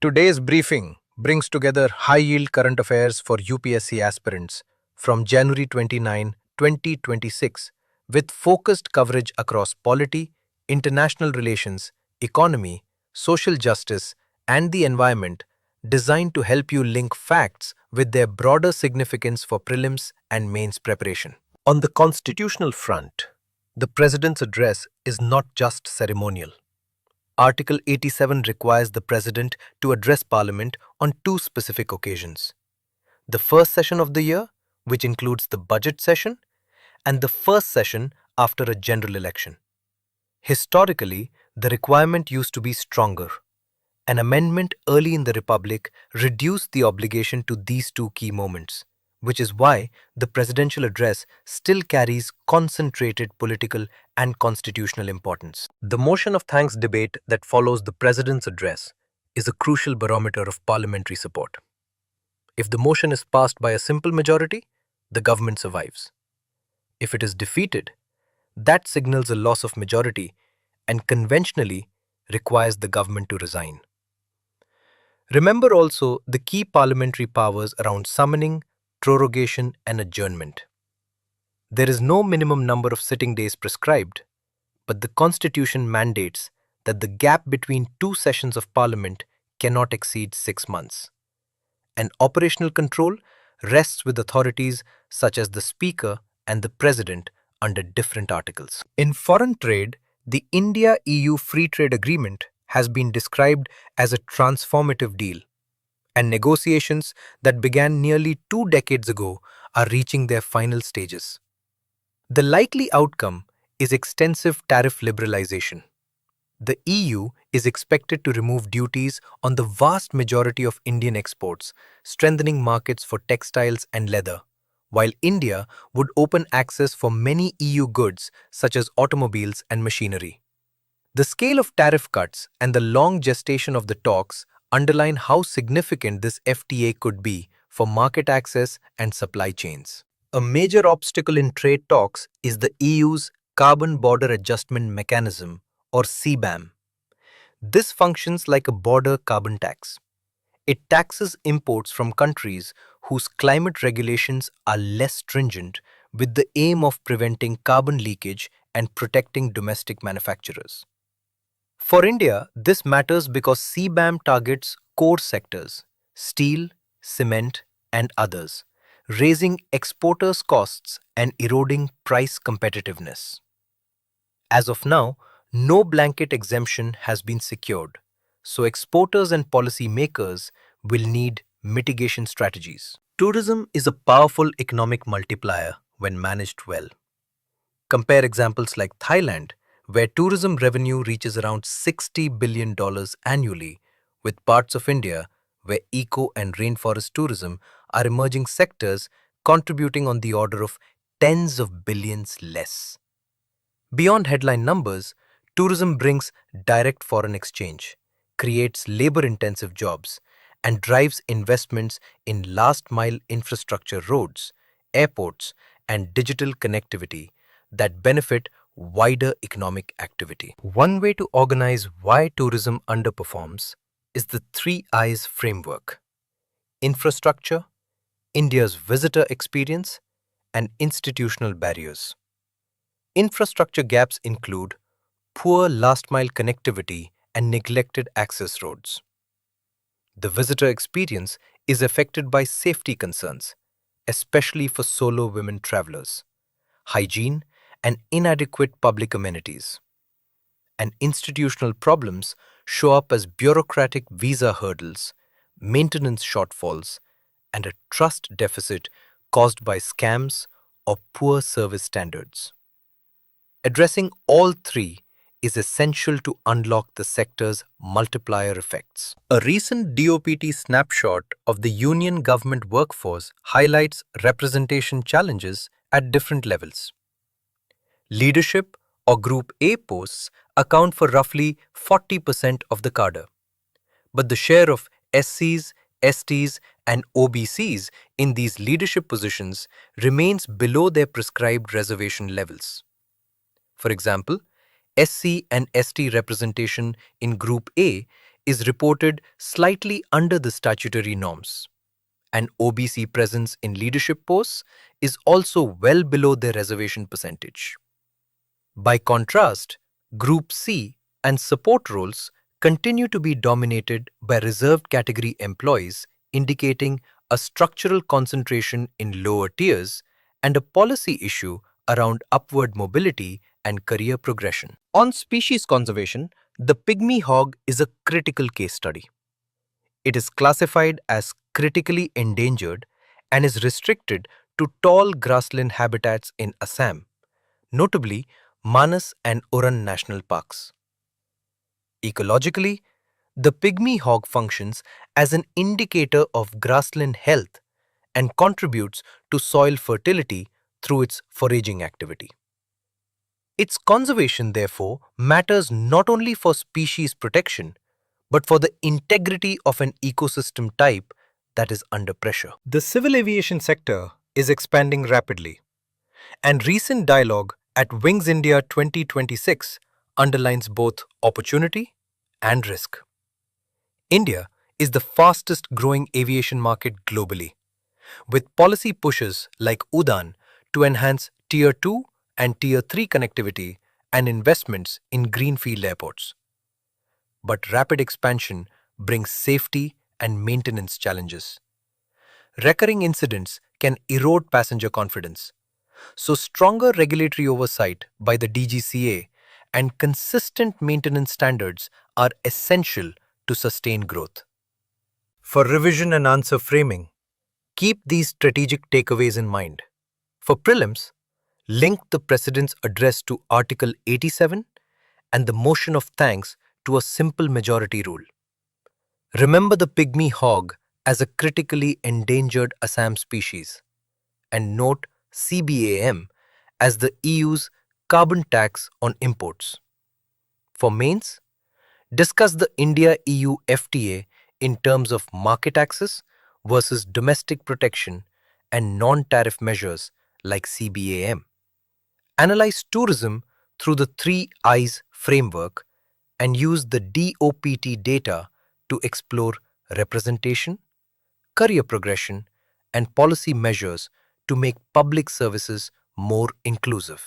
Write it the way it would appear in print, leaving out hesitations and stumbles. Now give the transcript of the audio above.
Today's briefing brings together high-yield current affairs for UPSC aspirants from January 29, 2026, with focused coverage across polity, international relations, economy, social justice, and the environment, designed to help you link facts with their broader significance for prelims and mains preparation. On the constitutional front, the President's address is not just ceremonial. Article 87 requires the President to address Parliament on two specific occasions: the first session of the year, which includes the budget session, and the first session after a general election. Historically, the requirement used to be stronger. An amendment early in the Republic reduced the obligation to these two key moments, which is why the presidential address still carries concentrated political and constitutional importance. The motion of thanks debate that follows the president's address is a crucial barometer of parliamentary support. If the motion is passed by a simple majority, the government survives. If it is defeated, that signals a loss of majority and conventionally requires the government to resign. Remember also the key parliamentary powers around summoning, prorogation, and adjournment. There is no minimum number of sitting days prescribed, but the Constitution mandates that the gap between two sessions of Parliament cannot exceed 6 months. And operational control rests with authorities such as the Speaker and the President under different articles. In foreign trade, the India-EU Free Trade Agreement has been described as a transformative deal, and negotiations that began nearly 2 decades ago are reaching their final stages. The likely outcome is extensive tariff liberalization. The EU is expected to remove duties on the vast majority of Indian exports, strengthening markets for textiles and leather, while India would open access for many EU goods such as automobiles and machinery. The scale of tariff cuts and the long gestation of the talks underline how significant this FTA could be for market access and supply chains. A major obstacle in trade talks is the EU's Carbon Border Adjustment Mechanism, or CBAM. This functions like a border carbon tax. It taxes imports from countries whose climate regulations are less stringent, with the aim of preventing carbon leakage and protecting domestic manufacturers. For India, this matters because CBAM targets core sectors, steel, cement, and others, raising exporters' costs and eroding price competitiveness. As of now, no blanket exemption has been secured, so exporters and policymakers will need mitigation strategies. Tourism is a powerful economic multiplier when managed well. Compare examples like Thailand, where tourism revenue reaches around $60 billion annually, with parts of India where eco and rainforest tourism are emerging sectors contributing on the order of tens of billions less. Beyond headline numbers, tourism brings direct foreign exchange, creates labor-intensive jobs, and drives investments in last-mile infrastructure roads, airports, and digital connectivity that benefit wider economic activity. One way to organize why tourism underperforms is the 3 I's framework: infrastructure, India's visitor experience, and institutional barriers. Infrastructure gaps include poor last-mile connectivity and neglected access roads. The visitor experience is affected by safety concerns, especially for solo women travelers, hygiene, and inadequate public amenities. And institutional problems show up as bureaucratic visa hurdles, maintenance shortfalls, and a trust deficit caused by scams or poor service standards. Addressing all three is essential to unlock the sector's multiplier effects. A recent DOPT snapshot of the union government workforce highlights representation challenges at different levels. Leadership or Group A posts account for roughly 40% of the cadre, but the share of SCs, STs, and OBCs in these leadership positions remains below their prescribed reservation levels. For example, SC and ST representation in Group A is reported slightly under the statutory norms, and OBC presence in leadership posts is also well below their reservation percentage. By contrast, Group C and support roles continue to be dominated by reserved category employees, indicating a structural concentration in lower tiers and a policy issue around upward mobility and career progression. On species conservation, the pygmy hog is a critical case study. It is classified as critically endangered and is restricted to tall grassland habitats in Assam, notably Manas and Uran national parks. Ecologically, the pygmy hog functions as an indicator of grassland health and contributes to soil fertility through its foraging activity. Its conservation, therefore, matters not only for species protection, but for the integrity of an ecosystem type that is under pressure. The civil aviation sector is expanding rapidly, and recent dialogue at Wings India 2026 underlines both opportunity and risk. India is the fastest growing aviation market globally, with policy pushes like UDAN to enhance Tier 2 and Tier 3 connectivity and investments in greenfield airports. But rapid expansion brings safety and maintenance challenges. Recurring incidents can erode passenger confidence, so stronger regulatory oversight by the DGCA and consistent maintenance standards are essential to sustain growth. For revision and answer framing, keep these strategic takeaways in mind. For prelims, link the President's address to Article 87 and the motion of thanks to a simple majority rule. Remember the pygmy hog as a critically endangered Assam species, and note CBAM as the EU's carbon tax on imports. For mains, discuss the India-EU FTA in terms of market access versus domestic protection and non-tariff measures like CBAM. Analyze tourism through the 3 I's framework and use the DOPT data to explore representation, career progression, and policy measures to make public services more inclusive.